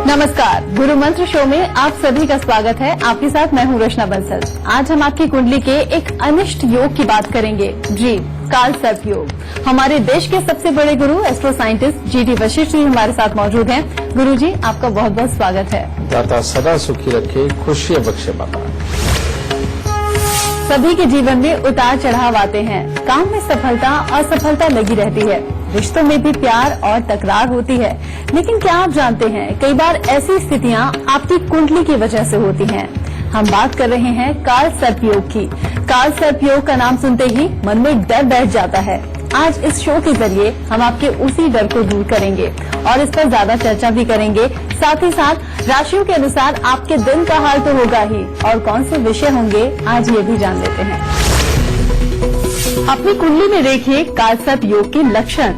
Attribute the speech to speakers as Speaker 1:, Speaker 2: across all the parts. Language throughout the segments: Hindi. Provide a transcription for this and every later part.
Speaker 1: नमस्कार, गुरु मंत्र शो में आप सभी का स्वागत है। आपके साथ मैं हूं रचना बंसल। आज हम आपकी कुंडली के एक अनिष्ट योग की बात करेंगे। जी, काल सर्प योग। हमारे देश के सबसे बड़े गुरु astro scientist GT Vashishtha ji हमारे साथ मौजूद हैं। गुरु जी, आपका बहुत बहुत स्वागत है।
Speaker 2: दाता सदा सुखी रखे, खुशियां बख्शे बाबा।
Speaker 1: सभी के जीवन में उतार चढ़ाव आते हैं। काम में सफलता असफलता लगी रहती है, रिश्तों में भी प्यार और तकरार होती है। लेकिन क्या आप जानते हैं, कई बार ऐसी स्थितियां आपकी कुंडली की वजह से होती हैं। हम बात कर रहे हैं काल सर्प योग की। काल सर्प योग का नाम सुनते ही मन में डर बैठ जाता है। आज इस शो के जरिए हम आपके उसी डर को दूर करेंगे और इस पर ज्यादा चर्चा भी करेंगे। साथ ही साथ राशियों के अनुसार आपके दिन का हाल तो होगा ही, और कौन से विषय होंगे आज ये भी जान लेते हैं। अपनी कुंडली में देखिए काल सर्प योग के लक्षण।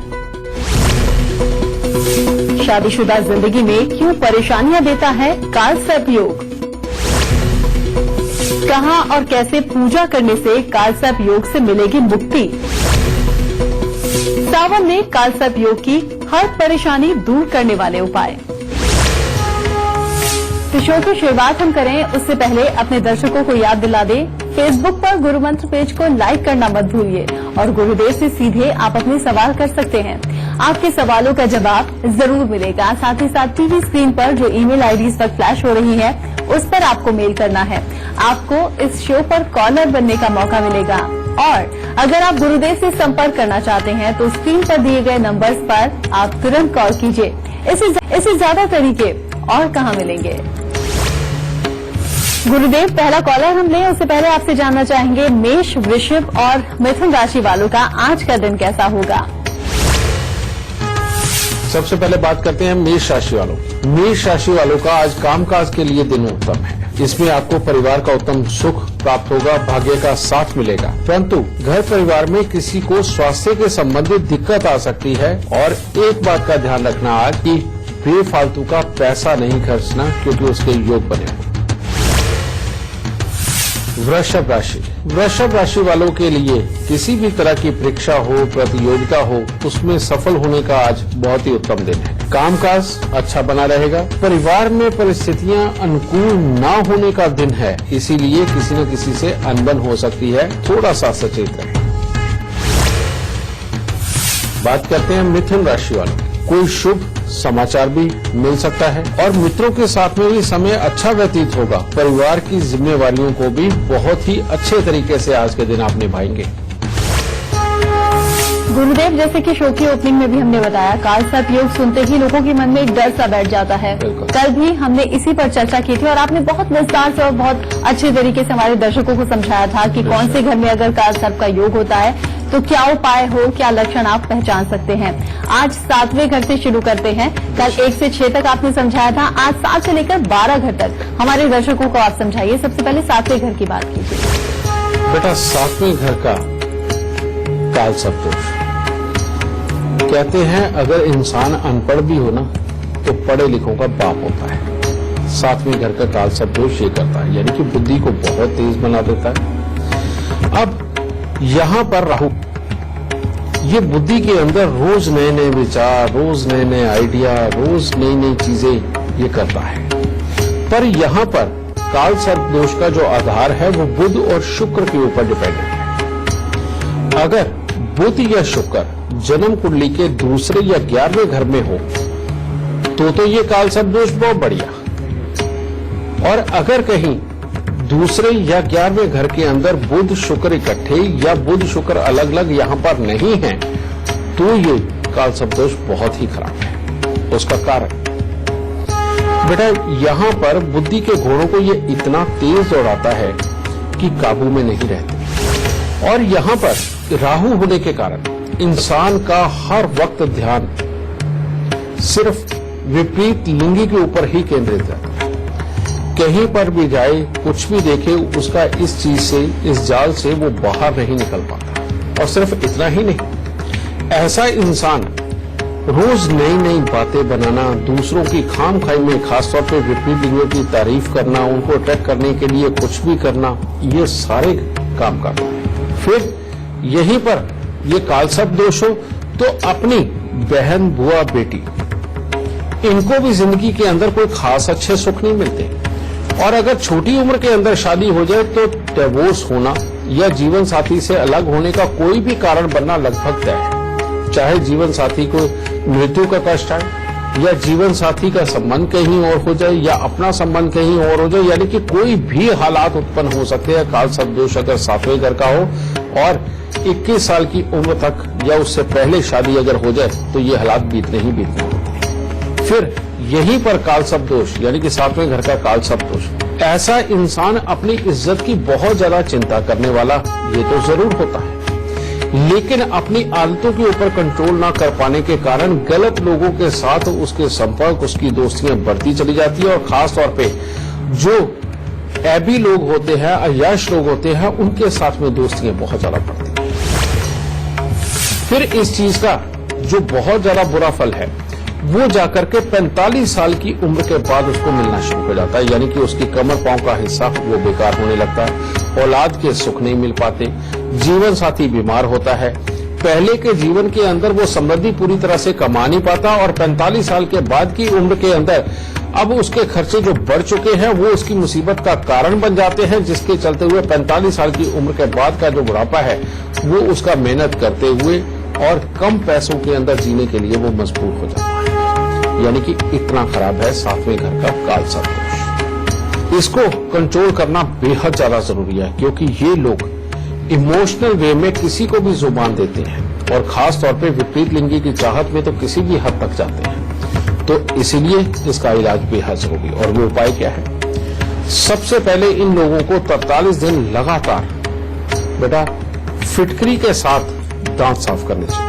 Speaker 1: शादीशुदा जिंदगी में क्यों परेशानियां देता है काल सर्प योग? कहां और कैसे पूजा करने से काल सर्प योग से मिलेगी मुक्ति? सावन में काल सर्प योग की हर परेशानी दूर करने वाले उपाय। तो शो की शुरुआत हम करें उससे पहले अपने दर्शकों को याद दिला दें, फेसबुक पर गुरु मंत्र पेज को लाइक करना मत भूलिए और गुरुदेव से सीधे आप अपने सवाल कर सकते हैं। आपके सवालों का जवाब जरूर मिलेगा। साथ ही साथ टीवी स्क्रीन पर जो ईमेल आईडीज पर फ्लैश हो रही है उस पर आपको मेल करना है। आपको इस शो पर कॉलर बनने का मौका मिलेगा। और अगर आप गुरुदेव से संपर्क करना चाहते हैं तो स्क्रीन पर दिए गए नंबर्स पर आप तुरंत कॉल कीजिए। इससे ज्यादा तरीके और कहां मिलेंगे। गुरुदेव, पहला कॉलर हम लें उससे पहले आपसे जानना चाहेंगे मेष, वृषभ और मिथुन राशि वालों का आज का दिन कैसा होगा।
Speaker 2: सबसे पहले बात करते हैं मेष राशि वालों। मेष राशि वालों का आज कामकाज के लिए दिन उत्तम है। इसमें आपको परिवार का उत्तम सुख प्राप्त होगा, भाग्य का साथ मिलेगा। परंतु घर परिवार में किसी को स्वास्थ्य के संबंधित दिक्कत आ सकती है। और एक बात का ध्यान रखना आज कि बेफालतू का पैसा नहीं खर्चना, क्योंकि उसके योग बने। वृषभ राशि वालों के लिए किसी भी तरह की परीक्षा हो, प्रतियोगिता हो, उसमें सफल होने का आज बहुत ही उत्तम दिन है। कामकाज अच्छा बना रहेगा। परिवार में परिस्थितियां अनुकूल न होने का दिन है, इसीलिए किसी न किसी से अनबन हो सकती है, थोड़ा सा सचेत रहें। बात करते हैं मिथुन राशि वालों। कोई शुभ समाचार भी मिल सकता है और मित्रों के साथ में भी समय अच्छा व्यतीत होगा। परिवार की जिम्मेवारियों को भी बहुत ही अच्छे तरीके से आज के दिन आप निभाएंगे।
Speaker 1: गुरुदेव, जैसे कि शो की ओपनिंग में भी हमने बताया, काल सर्प योग सुनते ही लोगों के मन में एक डर सा बैठ जाता है। कल भी हमने इसी पर चर्चा की थी और आपने बहुत विस्तार से और बहुत अच्छे तरीके से हमारे दर्शकों को समझाया था कि कौन से घर में अगर काल सर्प का योग होता है तो क्या उपाय हो, क्या लक्षण आप पहचान सकते हैं। आज 7वें घर से शुरू करते हैं। कल 1 से 6 तक आपने समझाया था, आज 7 से लेकर 12 घर तक हमारे दर्शकों को आप समझाइए। सबसे पहले 7वें घर की बात कीजिए।
Speaker 2: बेटा, 7वें घर का काल सर्प दोष कहते हैं, अगर इंसान अनपढ़ भी हो ना तो पढ़े लिखों का बाप होता है। 7वें घर का काल सर्प दोष ये करता है, यानी कि बुद्धि को बहुत तेज बना देता है। अब यहां पर राहु ये बुद्धि के अंदर रोज नए नए विचार, रोज नए नए आइडिया, रोज नई नई चीजें ये करता है। पर यहां पर काल सर्प दोष का जो आधार है वो बुध और शुक्र के ऊपर डिपेंडेंट है। अगर बुध या शुक्र जन्म कुंडली के दूसरे या 11वें घर में हो तो ये काल सर्प दोष बहुत बढ़िया। और अगर कहीं दूसरे या 11वें घर के अंदर बुध शुक्र इकट्ठे या बुध शुक्र अलग अलग यहां पर नहीं है तो ये काल सर्प दोष बहुत ही खराब है। उसका कारण बेटा, यहां पर बुद्धि के घोड़ों को ये इतना तेज दौड़ाता है कि काबू में नहीं रहते। और यहां पर राहु होने के कारण इंसान का हर वक्त ध्यान सिर्फ विपरीत लिंगी के ऊपर ही केंद्रित है। कहीं पर भी जाए, कुछ भी देखे, उसका इस चीज से, इस जाल से वो बाहर नहीं निकल पाता। और सिर्फ इतना ही नहीं, ऐसा इंसान रोज नई नई बातें बनाना, दूसरों की खाम खाई में खासतौर पे विपरीत लिंगों की तारीफ करना, उनको अटैक करने के लिए कुछ भी करना, ये सारे काम करता है। फिर यहीं पर ये काल सर्प दोष हो तो अपनी बहन, बुआ, बेटी इनको भी जिंदगी के अंदर कोई खास अच्छे सुख नहीं मिलते। और अगर छोटी उम्र के अंदर शादी हो जाए तो डिवोर्स होना या जीवन साथी से अलग होने का कोई भी कारण बनना लगभग तय है। चाहे जीवन साथी को मृत्यु का कष्ट आए या जीवन साथी का संबंध कहीं और हो जाए या अपना संबंध कहीं और हो जाए, यानी कि कोई भी हालात उत्पन्न हो सकते हैं। काल सर्प दोष अगर 7वें घर का हो और 21 साल की उम्र तक या उससे पहले शादी अगर हो जाए तो ये हालात बीतने ही बीतने होते हैं। फिर यहीं पर काल सर्प दोष यानी कि 7वें घर का काल सर्प दोष, ऐसा इंसान अपनी इज्जत की बहुत ज्यादा चिंता करने वाला ये तो जरूर होता है, लेकिन अपनी आदतों के ऊपर कंट्रोल ना कर पाने के कारण गलत लोगों के साथ उसके संपर्क, उसकी दोस्तियां बढ़ती चली जाती है। और खास तौर पे जो ऐबी लोग होते हैं, अय्याश लोग होते हैं, उनके साथ में दोस्तियां बहुत ज्यादा बढ़ती हैं। फिर इस चीज का जो बहुत ज्यादा बुरा फल है वो जाकर के 45 साल की उम्र के बाद उसको मिलना शुरू हो जाता है, यानी कि उसकी कमर पांव का हिस्सा वो बेकार होने लगता है, औलाद के सुख नहीं मिल पाते, जीवन साथी बीमार होता है, पहले के जीवन के अंदर वो समृद्धि पूरी तरह से कमा नहीं पाता और 45 साल के बाद की उम्र के अंदर अब उसके खर्चे जो बढ़ चुके हैं वो उसकी मुसीबत का कारण बन जाते हैं, जिसके चलते हुए 45 साल की उम्र के बाद का जो बुढ़ापा है वो उसका मेहनत करते हुए और कम पैसों के अंदर जीने के लिए वो मजबूर हो जाता है। यानी कि इतना खराब है 7वें घर का काल सर्प दोष। इसको कंट्रोल करना बेहद ज्यादा जरूरी है, क्योंकि ये लोग इमोशनल वे में किसी को भी जुबान देते हैं और खास तौर पे विपरीत लिंगी की चाहत में तो किसी भी हद तक जाते हैं। तो इसीलिए इसका इलाज बेहद जरूरी। और वो उपाय क्या है? सबसे पहले इन लोगों को 43 दिन लगातार बेटा फिटकरी के साथ दांत साफ करने चाहिए।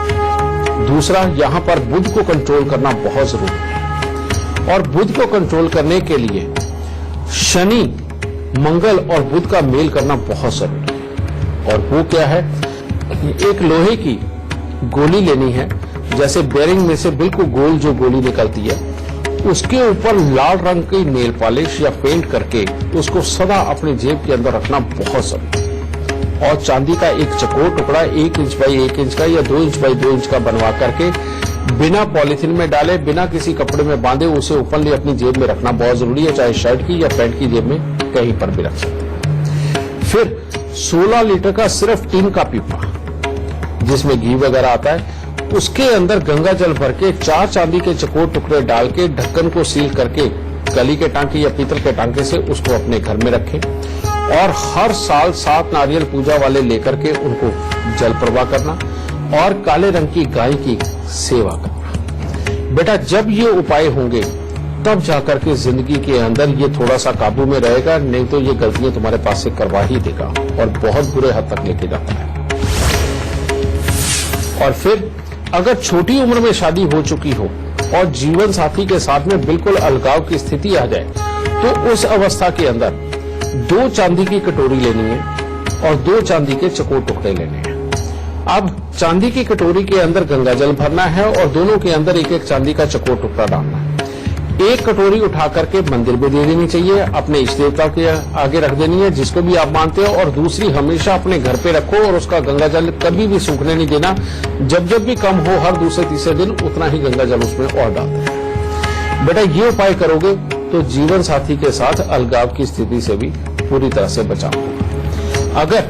Speaker 2: दूसरा, यहां पर बुध को कंट्रोल करना बहुत जरूरी है और बुध को कंट्रोल करने के लिए शनि, मंगल और बुध का मेल करना बहुत जरूरी है। और वो क्या है? एक लोहे की गोली लेनी है, जैसे बेरिंग में से बिल्कुल गोल जो गोली निकलती है, उसके ऊपर लाल रंग की नेल पॉलिश या पेंट करके उसको सदा अपनी जेब के अंदर रखना बहुत जरूरी है। और चांदी का एक चकोर टुकड़ा 1 इंच बाई 1 इंच का या 2 इंच बाई 2 इंच का बनवा करके बिना पॉलिथीन में डाले, बिना किसी कपड़े में बांधे उसे ओपनली अपनी जेब में रखना बहुत जरूरी है, चाहे शर्ट की या पैंट की जेब में कहीं पर भी रख सकते हैं। फिर 16 लीटर का सिर्फ टीन का पीपा जिसमें घी वगैरह आता है, उसके अंदर गंगा जल भर के 4 चांदी के चकोर टुकड़े डाल के ढक्कन को सील करके कली के टांके या पीतल के टांके से उसको अपने घर में रखें और हर साल 7 नारियल पूजा वाले लेकर के उनको जल प्रवाह करना और काले रंग की गाय की सेवा करना। बेटा जब ये उपाय होंगे तब जाकर के जिंदगी के अंदर ये थोड़ा सा काबू में रहेगा, नहीं तो ये गलतियां तुम्हारे पास से करवा ही देगा और बहुत बुरे हद तक लेके जाता है। और फिर अगर छोटी उम्र में शादी हो चुकी हो और जीवन साथी के साथ में बिल्कुल अलगाव की स्थिति आ जाए तो उस अवस्था के अंदर 2 चांदी की कटोरी लेनी है और 2 चांदी के चकोर टुकड़े लेने हैं। अब चांदी की कटोरी के अंदर गंगा जल भरना है और दोनों के अंदर एक एक चांदी का चकोर टुकड़ा डालना है। एक कटोरी उठा करके मंदिर में दे देनी चाहिए, अपने इष्ट देवता के आगे रख देनी है जिसको भी आप मानते हो, और दूसरी हमेशा अपने घर पे रखो और उसका गंगा जल कभी भी सूखने नहीं देना। जब जब भी कम हो हर दूसरे तीसरे दिन उतना ही गंगा जल उसमें और डालते हैं। बेटा ये उपाय करोगे तो जीवन साथी के साथ अलगाव की स्थिति से भी पूरी तरह से बचाव होगा। अगर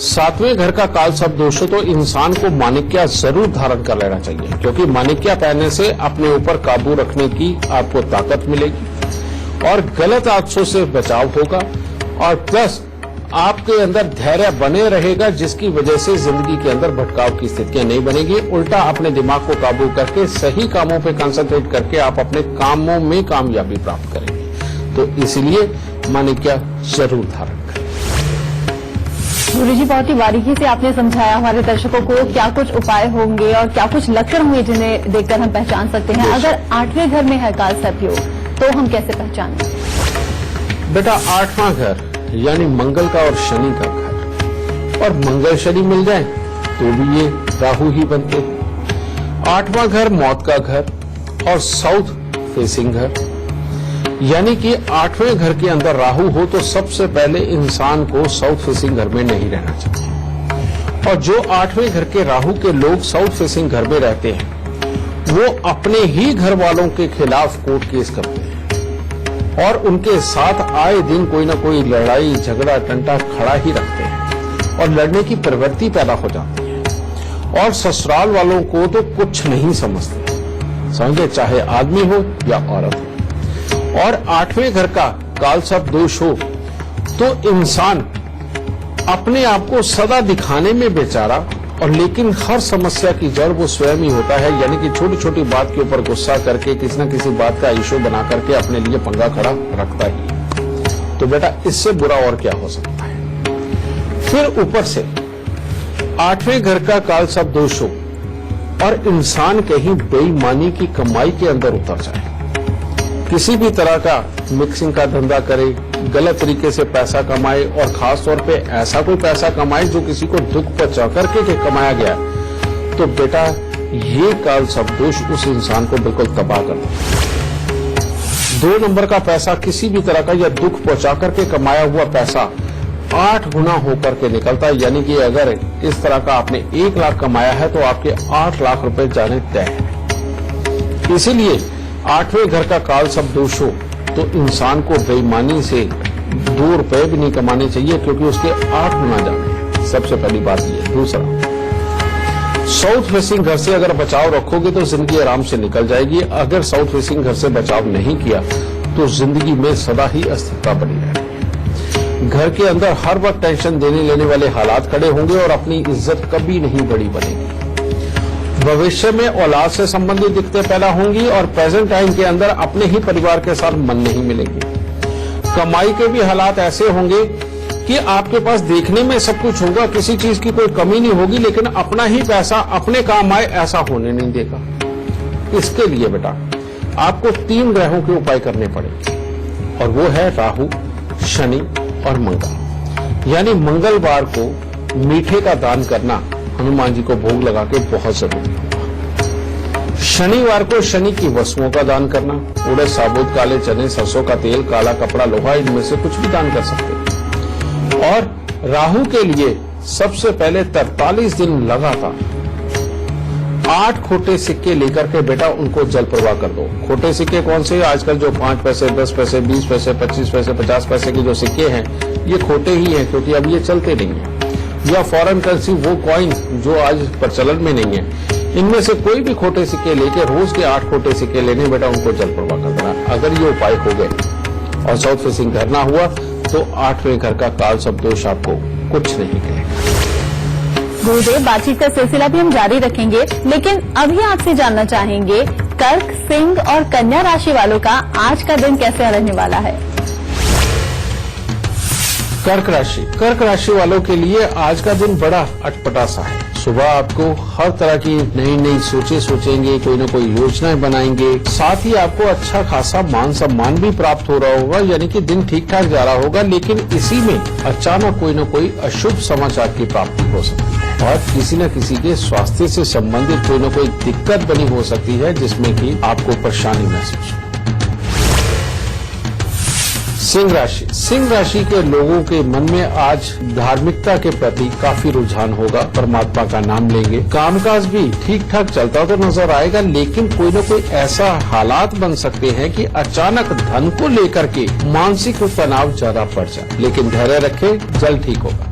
Speaker 2: 7वें घर का काल सर्प दोष हो तो इंसान को माणिक्या जरूर धारण कर लेना चाहिए, क्योंकि माणिक्या पहनने से अपने ऊपर काबू रखने की आपको ताकत मिलेगी और गलत आदतों से बचाव होगा और प्लस आपके अंदर धैर्य बने रहेगा, जिसकी वजह से जिंदगी के अंदर भटकाव की स्थितियां नहीं बनेगी। उल्टा अपने दिमाग को काबू करके सही कामों पे कंसंट्रेट करके आप अपने कामों में कामयाबी प्राप्त करेंगे। तो इसलिए माणिक्या जरूर धारण करें।
Speaker 1: गुरुजी बहुत ही बारीकी से आपने समझाया हमारे दर्शकों को क्या कुछ उपाय होंगे और क्या कुछ लक्षण होंगे जिन्हें देखकर हम पहचान सकते हैं। अगर 8वें घर में है काल सर्प योग तो हम कैसे पहचानें?
Speaker 2: बेटा 8वां घर यानी मंगल का और शनि का घर, और मंगल शनि मिल जाए तो भी ये राहु ही बनते। 8वां घर मौत का घर और साउथ फेसिंग घर, यानी कि 8वें घर के अंदर राहु हो तो सबसे पहले इंसान को साउथ फेसिंग घर में नहीं रहना चाहिए। और जो 8वें घर के राहु के लोग साउथ फेसिंग घर में रहते हैं वो अपने ही घर वालों के खिलाफ कोर्ट केस करते हैं और उनके साथ आए दिन कोई ना कोई लड़ाई झगड़ा टंटा खड़ा ही रखते हैं और लड़ने की प्रवृत्ति पैदा हो जाती है और ससुराल वालों को तो कुछ नहीं समझे, चाहे आदमी हो या औरत हो। और 8वें घर का कालसर्प दोष हो तो इंसान अपने आप को सदा दिखाने में बेचारा, और लेकिन हर समस्या की जड़ वो स्वयं ही होता है, यानी कि छोटी छोटी बात के ऊपर गुस्सा करके किसी न किसी बात का इशू बना करके अपने लिए पंगा खड़ा रखता ही। तो बेटा इससे बुरा और क्या हो सकता है। फिर ऊपर से 8वें घर का कालसर्प दोष हो और इंसान कहीं बेईमानी की कमाई के अंदर उतर जाए, किसी भी तरह का मिक्सिंग का धंधा करे, गलत तरीके से पैसा कमाए और खास तौर पे ऐसा कोई पैसा कमाए जो किसी को दुख पहुंचा करके कमाया गया, तो बेटा ये कालसर्प दोष उस इंसान को बिल्कुल तबाह कर देता। 2 नंबर का पैसा किसी भी तरह का या दुख पहुंचा करके कमाया हुआ पैसा 8 गुना होकर के निकलता है, यानी कि अगर इस तरह का आपने 1 लाख कमाया है तो आपके 8 लाख रुपए जाने तय है। इसीलिए 8वें घर का कालसर्प दोष हो तो इंसान को बेईमानी से 2 रुपए भी नहीं कमाने चाहिए, क्योंकि उसके 8 गुना जाने हैं। सबसे पहली बात ये। दूसरा, साउथ फेसिंग घर से अगर बचाव रखोगे तो जिंदगी आराम से निकल जाएगी। अगर साउथ फेसिंग घर से बचाव नहीं किया तो जिंदगी में सदा ही अस्थिरता बनी रहेगी। घर के अंदर हर वक्त टेंशन देने लेने वाले हालात खड़े होंगे और अपनी इज्जत कभी नहीं बड़ी बनेगी। भविष्य में औलाद से संबंधित दिक्कतें पैदा होंगी और प्रेजेंट टाइम के अंदर अपने ही परिवार के साथ मन नहीं मिलेंगे। कमाई के भी हालात ऐसे होंगे कि आपके पास देखने में सब कुछ होगा, किसी चीज की कोई कमी नहीं होगी, लेकिन अपना ही पैसा अपने काम आए ऐसा होने नहीं देगा। इसके लिए बेटा आपको 3 ग्रहों के उपाय करने पड़ेंगे, और वो है राहु, शनि और मंगल। यानी मंगलवार को मीठे का दान करना हनुमान जी को भोग लगा के बहुत जरूरी होगा। शनिवार को शनि की वस्तुओं का दान करना, उड़द, साबुत, काले चने, सरसों का तेल, काला कपड़ा, लोहा, इनमें से कुछ भी दान कर सकते हैं। और राहु के लिए सबसे पहले 43 दिन लगातार 8 खोटे सिक्के लेकर के बेटा उनको जल प्रवाह कर दो। खोटे सिक्के कौन से? आजकल जो 5 पैसे, 10 पैसे, 20 पैसे, 25 पैसे, 50 पैसे के जो सिक्के हैं ये खोटे ही हैं, क्योंकि अब ये चलते नहीं है। या फॉरेन करेंसी, वो कॉइन जो आज प्रचलन में नहीं है, इनमें से कोई भी खोटे सिक्के लेके रोज के 8 खोटे सिक्के लेने, बेटा उनको जल प्रवाह कर देना। अगर ये उपाय हो गए और साउथ फेसिंग घर ना हुआ तो 8वें घर का कालसर्प दोष आपको कुछ नहीं करेगा।
Speaker 1: गुरुदेव, बातचीत का सिलसिला भी हम जारी रखेंगे, लेकिन अभी आपसे जानना चाहेंगे कर्क, सिंह और कन्या राशि वालों का आज का दिन कैसे रहने वाला है।
Speaker 2: कर्क राशि वालों के लिए आज का दिन बड़ा अटपटा सा है। सुबह आपको हर तरह की नई नई सोचें सोचेंगे, कोई न कोई योजनाएं बनाएंगे, साथ ही आपको अच्छा खासा मान सम्मान भी प्राप्त हो रहा होगा, यानी कि दिन ठीक ठाक जा रहा होगा। लेकिन इसी में अचानक कोई न कोई अशुभ समाचार की प्राप्ति हो सकती है और किसी न किसी के स्वास्थ्य से संबंधित कोई न कोई दिक्कत बनी हो सकती है, जिसमें कि आपको परेशानी महसूस हो। सिंह राशि के लोगों के मन में आज धार्मिकता के प्रति काफी रुझान होगा, परमात्मा का नाम लेंगे। कामकाज भी ठीक ठाक चलता तो नजर आएगा, लेकिन कोई न कोई ऐसा हालात बन सकते हैं कि अचानक धन को लेकर के मानसिक तनाव ज्यादा बढ़ जाए, लेकिन धैर्य रखें, जल्द ठीक होगा।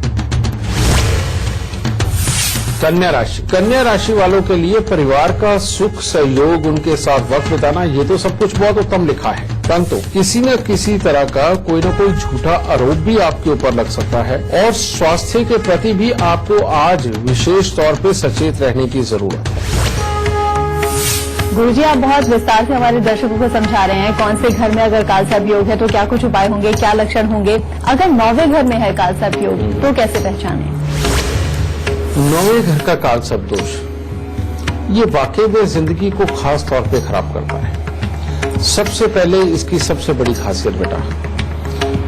Speaker 2: कन्या राशि वालों के लिए परिवार का सुख सहयोग, उनके साथ वक्त बिताना, ये तो सब कुछ बहुत उत्तम लिखा है, परंतु किसी न किसी तरह का कोई न कोई झूठा आरोप भी आपके ऊपर लग सकता है और स्वास्थ्य के प्रति भी आपको आज विशेष तौर पे सचेत रहने की जरूरत है।
Speaker 1: गुरुजी, आप बहुत विस्तार से हमारे दर्शकों को समझा रहे हैं कौन से घर में अगर कालसर्प योग है तो क्या कुछ उपाय होंगे, क्या लक्षण होंगे। अगर 9वें घर में है कालसर्प योग तो कैसे पहचानें।
Speaker 2: 9वें घर का कालसर्प दोष ये वाकई में जिंदगी को खास तौर पे खराब करता है। सबसे पहले इसकी सबसे बड़ी खासियत बेटा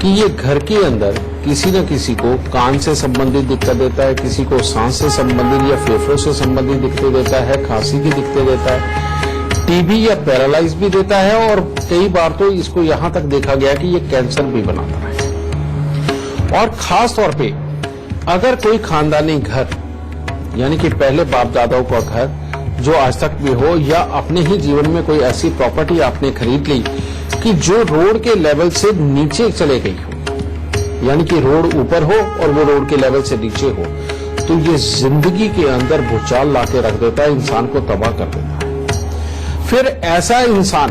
Speaker 2: कि ये घर के अंदर किसी न किसी को कान से संबंधित दिक्कत देता है, किसी को सांस से संबंधित या फेफड़ों से संबंधित दिक्कतें देता है, खांसी की दिक्कतें देता है, टीबी या पैरालाइज भी देता है, और कई बार तो इसको यहां तक देखा गया कि ये कैंसर भी बनाता है। और खास तौर पे अगर कोई खानदानी घर यानी कि पहले बाप दादाओं का घर जो आज तक भी हो, या अपने ही जीवन में कोई ऐसी प्रॉपर्टी आपने खरीद ली कि जो रोड के लेवल से नीचे चले गई हो, यानी कि रोड ऊपर हो और वो रोड के लेवल से नीचे हो, तो ये जिंदगी के अंदर भूचाल लाके रख देता है, इंसान को तबाह कर देता है। फिर ऐसा इंसान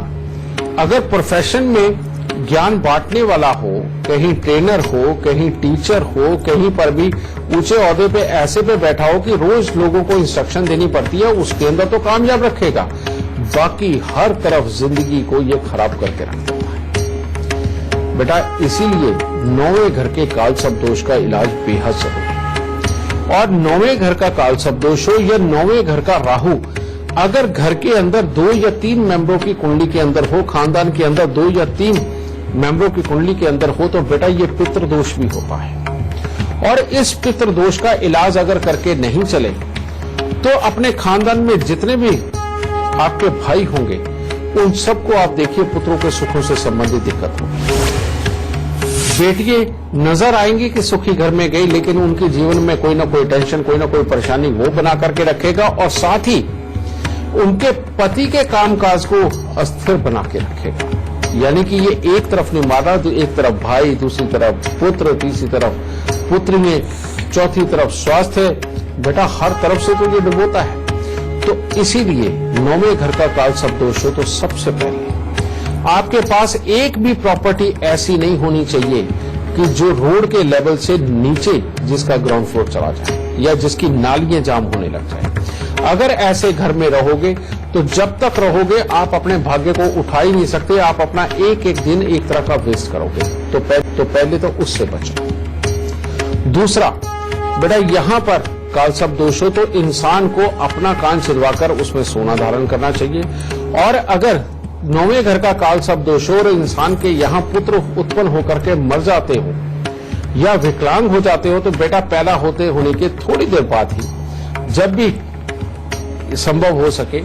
Speaker 2: अगर प्रोफेशन में ज्ञान बांटने वाला हो, कहीं ट्रेनर हो, कहीं टीचर हो, कहीं पर भी ऊंचे ओहदे पे ऐसे पे बैठा हो कि रोज लोगों को इंस्ट्रक्शन देनी पड़ती है, उसके अंदर तो कामयाब रखेगा, बाकी हर तरफ जिंदगी को ये खराब करके रख देता है। बेटा इसीलिए 9वें घर के काल सर्प दोष का इलाज बेहद जरूरी है। और 9वें घर का काल सर्प दोष हो या 9वें घर का राहु अगर घर के अंदर 2 या 3 मेंबरों की कुंडली के अंदर हो, खानदान के अंदर 2 या 3 मेंबरों की कुंडली के अंदर हो, तो बेटा ये पितृदोष भी होता है। और इस पितृदोष का इलाज अगर करके नहीं चले तो अपने खानदान में जितने भी आपके भाई होंगे उन सबको आप देखिए पुत्रों के सुखों से संबंधित दिक्कत हो। बेटियां नजर आएंगी कि सुखी घर में गई, लेकिन उनके जीवन में कोई ना कोई टेंशन, कोई ना कोई परेशानी वो बना करके रखेगा, और साथ ही उनके पति के कामकाज को अस्थिर बना के रखेगा। यानी कि ये एक तरफ नहीं मार रहा, तो एक तरफ भाई, दूसरी तरफ पुत्र, तीसरी तरफ पुत्रियां, चौथी तरफ स्वास्थ्य, बेटा हर तरफ से तो ये डुबोता है। तो इसीलिए 9वें घर का काल सर्प दोष हो तो सबसे पहले आपके पास एक भी प्रॉपर्टी ऐसी नहीं होनी चाहिए कि जो रोड के लेवल से नीचे जिसका ग्राउंड फ्लोर चला जाए या जिसकी नालियां जाम होने लग जाए। अगर ऐसे घर में रहोगे तो जब तक रहोगे आप अपने भाग्य को उठा ही नहीं सकते, आप अपना एक एक दिन एक तरह का वेस्ट करोगे। तो पहले तो उससे बचो। दूसरा बेटा यहां पर काल सर्प दोष हो तो इंसान को अपना कान छिदवाकर उसमें सोना धारण करना चाहिए। और अगर 9वें घर का काल सर्प दोष हो और इंसान के यहां पुत्र उत्पन्न होकर के मर जाते हो या विकलांग हो जाते हो, तो बेटा पैदा होने के थोड़ी देर बाद ही जब भी संभव हो सके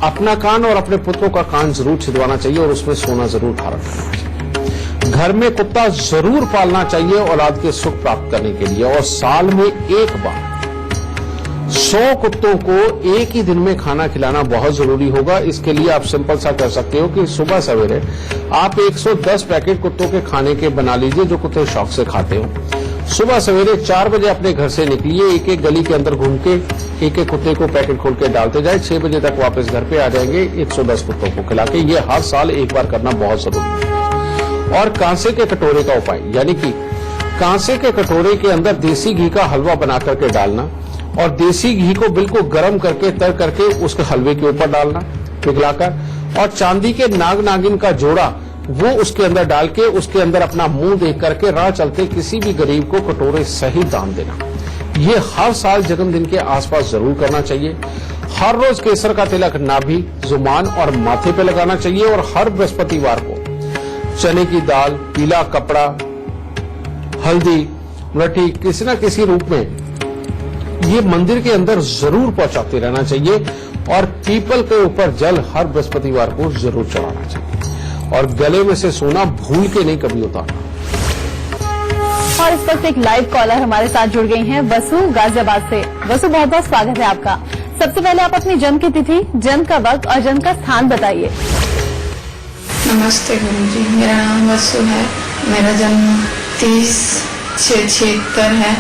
Speaker 2: अपना कान और अपने पुत्रों का कान जरूर छिदवाना चाहिए और उसमें सोना जरूर धारण करना चाहिए। घर में कुत्ता जरूर पालना चाहिए औलाद के सुख प्राप्त करने के लिए, और साल में एक बार 100 कुत्तों को एक ही दिन में खाना खिलाना बहुत जरूरी होगा। इसके लिए आप सिंपल सा कर सकते हो कि सुबह सवेरे आप 110 पैकेट कुत्तों के खाने के बना लीजिए जो कुत्ते शौक से खाते हो। सुबह सवेरे 4 बजे अपने घर से निकलिए, एक एक गली के अंदर घूम के एक एक कुत्ते को पैकेट खोल के डालते जाए, 6 बजे तक वापस घर पे आ जाएंगे 110 कुत्तों को खिला के। ये हर साल एक बार करना बहुत जरूरी है। और कांसे के कटोरे का उपाय, यानी कि कांसे के कटोरे के अंदर देसी घी का हलवा बना करके डालना और देसी घी को बिल्कुल गर्म करके तर करके उसके हलवे के ऊपर डालना पिघलाकर, और चांदी के नाग नागिन का जोड़ा वो उसके अंदर डाल के उसके अंदर अपना मुंह देख करके राह चलते किसी भी गरीब को कटोरे सहित दान देना। ये हर साल जन्मदिन के आसपास जरूर करना चाहिए। हर रोज केसर का तिलक नाभि, जुबान और माथे पे लगाना चाहिए। और हर बृहस्पतिवार को चने की दाल, पीला कपड़ा, हल्दी, मृठी किसी न किसी रूप में ये मंदिर के अंदर जरूर पहुंचाते रहना चाहिए। और पीपल के ऊपर जल हर बृहस्पतिवार को जरूर चढ़ाना चाहिए। और गले में से सोना भूल के नहीं कभी उतारना।
Speaker 1: और इस वक्त एक लाइव कॉलर हमारे साथ जुड़ गई हैं, वसु गाजियाबाद से। वसु बहुत बहुत स्वागत है आपका। सबसे पहले आप अपनी जन्म की तिथि, जन्म का वक्त और जन्म का स्थान बताइए।
Speaker 3: नमस्ते गुरुजी, मेरा नाम वसु है। मेरा जन्म 30/6/76 है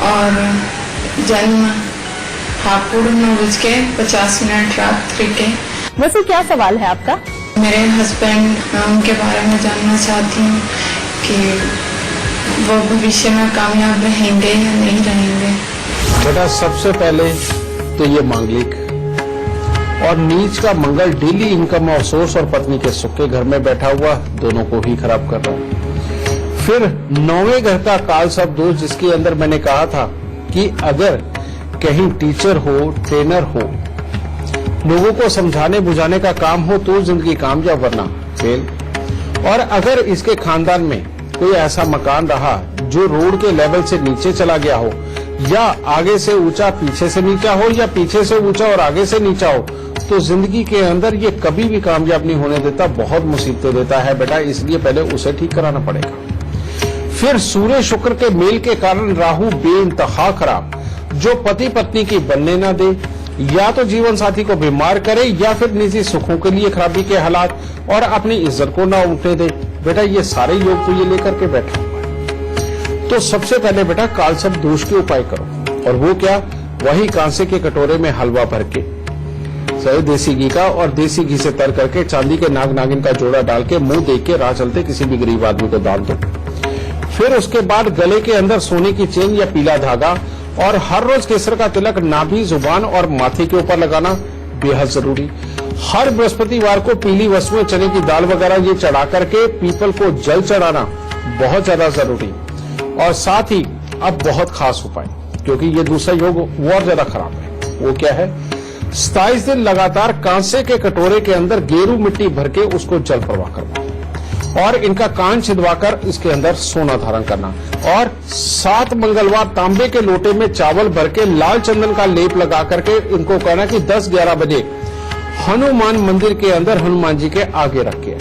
Speaker 3: और जन्म हापुड़ 9:50 रात्रि के।
Speaker 1: वसु क्या सवाल है आपका?
Speaker 3: मेरे हस्बैंड, मैं उनके बारे में जानना चाहती हूँ कि वो भविष्य में कामयाब रहेंगे या नहीं रहेंगे।
Speaker 2: बेटा सबसे पहले तो ये मांगलिक और नीच का मंगल डेली इनकम और सोर्स और पत्नी के सुख के घर में बैठा हुआ दोनों को ही खराब कर रहा है। फिर 9वें घर का काल सर्प दोष, जिसके अंदर मैंने कहा था कि अगर कहीं टीचर हो, ट्रेनर हो, लोगों को समझाने बुझाने का काम हो तो जिंदगी कामयाब, वरना फेल। और अगर इसके खानदान में कोई ऐसा मकान रहा जो रोड के लेवल से नीचे चला गया हो, या आगे से ऊंचा पीछे से नीचा हो, या पीछे से ऊंचा और आगे से नीचा हो, तो जिंदगी के अंदर ये कभी भी कामयाब नहीं होने देता, बहुत मुसीबतें देता है बेटा। इसलिए पहले उसे ठीक कराना पड़ेगा। फिर सूर्य शुक्र के मेल के कारण राहु बेइंतहा खराब, जो पति पत्नी की बनने ना दे, या तो जीवन साथी को बीमार करे या फिर निजी सुखों के लिए खराबी के हालात और अपनी इज्जत को ना उठने दे। बेटा ये सारे योग तो ये लेकर के बैठा हुआ है। तो सबसे पहले बेटा कालसर्प दोष के उपाय करो, और वो क्या, वही कांसे के कटोरे में हलवा भर के सही देसी घी का और देसी घी से तर करके चांदी के नाग नागिन का जोड़ा डाल के मुंह देख के राह चलते किसी भी गरीब आदमी को दान दो। फिर उसके बाद गले के अंदर सोने की चेन या पीला धागा और हर रोज केसर का तिलक नाभि, जुबान और माथे के ऊपर लगाना बेहद जरूरी। हर बृहस्पतिवार को पीली वस्तुएं, चने की दाल वगैरह ये चढ़ा करके पीपल को जल चढ़ाना बहुत ज्यादा जरूरी। और साथ ही अब बहुत खास उपाय, क्योंकि ये दूसरा योग वो और ज्यादा खराब है। वो क्या है, 27 दिन लगातार कांसे के कटोरे के अंदर गेरू मिट्टी भर के उसको जल प्रवाह करना और इनका कान छिदवाकर इसके अंदर सोना धारण करना। और 7 मंगलवार तांबे के लोटे में चावल भर के लाल चंदन का लेप लगा करके इनको कहना कि 10-11 बजे हनुमान मंदिर के अंदर हनुमान जी के आगे रखे।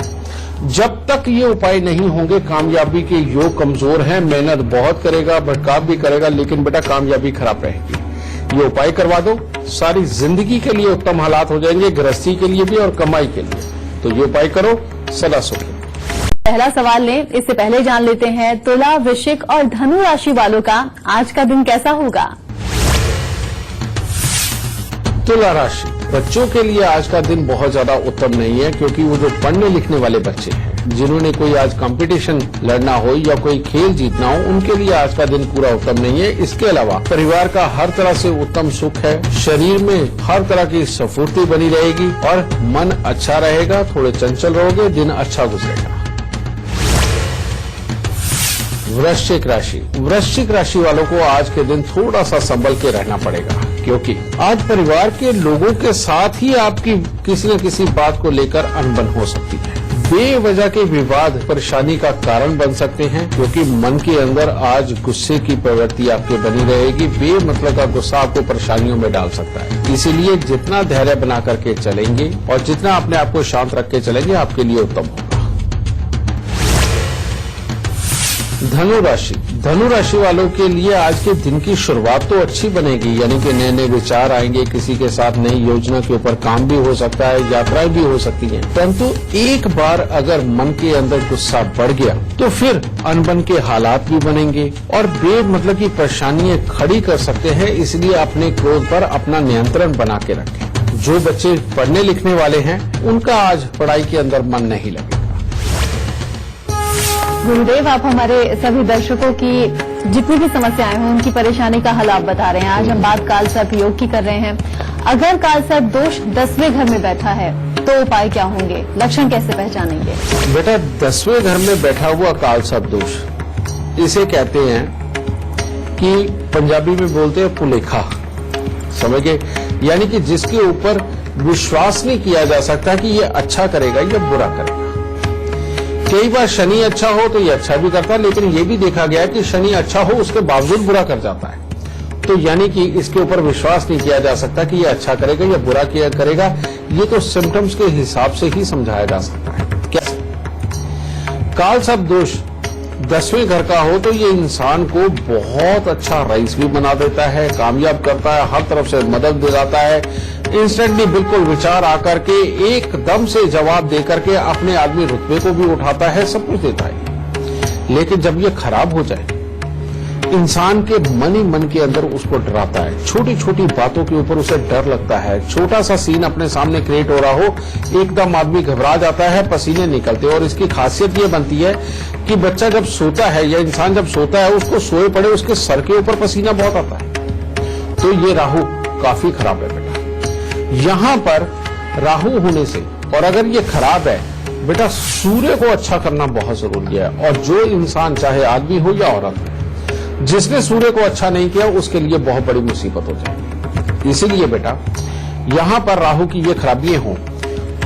Speaker 2: जब तक ये उपाय नहीं होंगे, कामयाबी के योग कमजोर हैं। मेहनत बहुत करेगा, भटकाव भी करेगा, लेकिन बेटा कामयाबी खराब रहेगी। ये उपाय करवा दो, सारी जिंदगी के लिए उत्तम हालात हो जाएंगे, गृहस्थी के लिए भी और कमाई के लिए। तो ये उपाय करो, सदा सुख।
Speaker 1: पहला सवाल लें, इससे पहले जान लेते हैं तुला, वृश्चिक और धनु राशि वालों का आज का दिन कैसा होगा।
Speaker 2: तुला राशि बच्चों के लिए आज का दिन बहुत ज्यादा उत्तम नहीं है, क्योंकि वो जो पढ़ने लिखने वाले बच्चे हैं, जिन्होंने कोई आज कंपटीशन लड़ना हो या कोई खेल जीतना हो, उनके लिए आज का दिन पूरा उत्तम नहीं है। इसके अलावा परिवार का हर तरह से उत्तम सुख है, शरीर में हर तरह की स्फूर्ति बनी रहेगी और मन अच्छा रहेगा। थोड़े चंचल रहोगे, दिन अच्छा गुजरेगा। वृश्चिक राशि वालों को आज के दिन थोड़ा सा संभल के रहना पड़ेगा, क्योंकि आज परिवार के लोगों के साथ ही आपकी किसी न किसी बात को लेकर अनबन हो सकती है। बेवजह के विवाद परेशानी का कारण बन सकते हैं, क्योंकि मन के अंदर आज गुस्से की प्रवृत्ति आपके बनी रहेगी। बेमतलब का गुस्सा आपको परेशानियों में डाल सकता है। इसीलिए जितना धैर्य बना करके चलेंगे और जितना अपने आप को शांत रख के चलेंगे, आपके लिए उत्तम होगा। धनु राशि वालों के लिए आज के दिन की शुरुआत तो अच्छी बनेगी, यानी कि नए नए विचार आएंगे, किसी के साथ नई योजना के ऊपर काम भी हो सकता है, यात्राएं भी हो सकती हैं। परंतु एक बार अगर मन के अंदर गुस्सा बढ़ गया तो फिर अनबन के हालात भी बनेंगे और बेमतलब की परेशानियां खड़ी कर सकते हैं। इसलिए अपने क्रोध पर अपना नियंत्रण बना के रखें। जो बच्चे पढ़ने लिखने वाले हैं, उनका आज पढ़ाई के अंदर मन नहीं लगेगा।
Speaker 1: गुरुदेव, आप हमारे सभी दर्शकों की जितनी भी समस्याएं हों, उनकी परेशानी का हल आप बता रहे हैं। आज हम बात कालसर्प योग की कर रहे हैं। अगर कालसर्प दोष 10वें घर में बैठा है तो उपाय क्या होंगे, लक्षण कैसे पहचानेंगे।
Speaker 2: बेटा 10वें घर में बैठा हुआ कालसर्प दोष, इसे कहते हैं कि पंजाबी में बोलते हैं पुलेखा, समझ गए, यानी कि जिसके ऊपर विश्वास नहीं किया जा सकता कि ये अच्छा करेगा या बुरा करेगा। कई बार शनि अच्छा हो तो ये अच्छा भी करता है, लेकिन ये भी देखा गया है कि शनि अच्छा हो उसके बावजूद बुरा कर जाता है। तो यानी कि इसके ऊपर विश्वास नहीं किया जा सकता कि ये अच्छा करेगा या बुरा किया करेगा। ये तो सिम्टम्स के हिसाब से ही समझाया जा सकता है। कैसे? कालसर्प दोष 10वें घर का हो तो ये इंसान को बहुत अच्छा रईस भी बना देता है, कामयाब करता है, हर तरफ से मदद दिलाता है। इंस्टेंटली बिल्कुल विचार आकर के एकदम से जवाब देकर के अपने आदमी रुतबे को भी उठाता है, सब कुछ देता है। लेकिन जब ये खराब हो जाए, इंसान के मन ही मन के अंदर उसको डराता है। छोटी छोटी बातों के ऊपर उसे डर लगता है। छोटा सा सीन अपने सामने क्रिएट हो रहा हो, एकदम आदमी घबरा जाता है, पसीने निकलते हैं। और इसकी खासियत ये बनती है कि बच्चा जब सोता है या इंसान जब सोता है, उसको सोए पड़े उसके सर के ऊपर पसीना बहुत आता है। तो ये राहु काफी खराब है बेटा। यहां पर राहु होने से, और अगर ये खराब है बेटा, सूर्य को अच्छा करना बहुत जरूरी है। और जो इंसान चाहे आदमी हो या औरत हो, जिसने सूर्य को अच्छा नहीं किया, उसके लिए बहुत बड़ी मुसीबत हो जाएगी। इसीलिए बेटा यहां पर राहु की ये खराबियां हों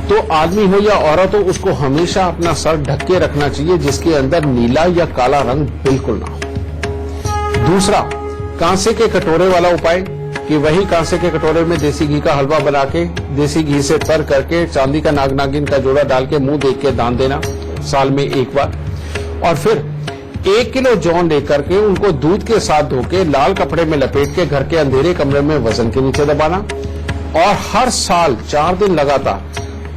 Speaker 2: तो आदमी हो या औरत हो, उसको हमेशा अपना सर ढक के रखना चाहिए, जिसके अंदर नीला या काला रंग बिल्कुल ना हो। दूसरा, कांसे के कटोरे वाला उपाय कि वही कांसे के कटोरे में देसी घी का हलवा बना के, देसी घी से तर करके चांदी का नाग नागिन का जोड़ा डाल के मुंह देख के दान देना साल में एक बार। और फिर 1 किलो जौ लेकर के उनको दूध के साथ धो के लाल कपड़े में लपेट के घर के अंधेरे कमरे में वजन के नीचे दबाना। और हर साल 4 दिन लगातार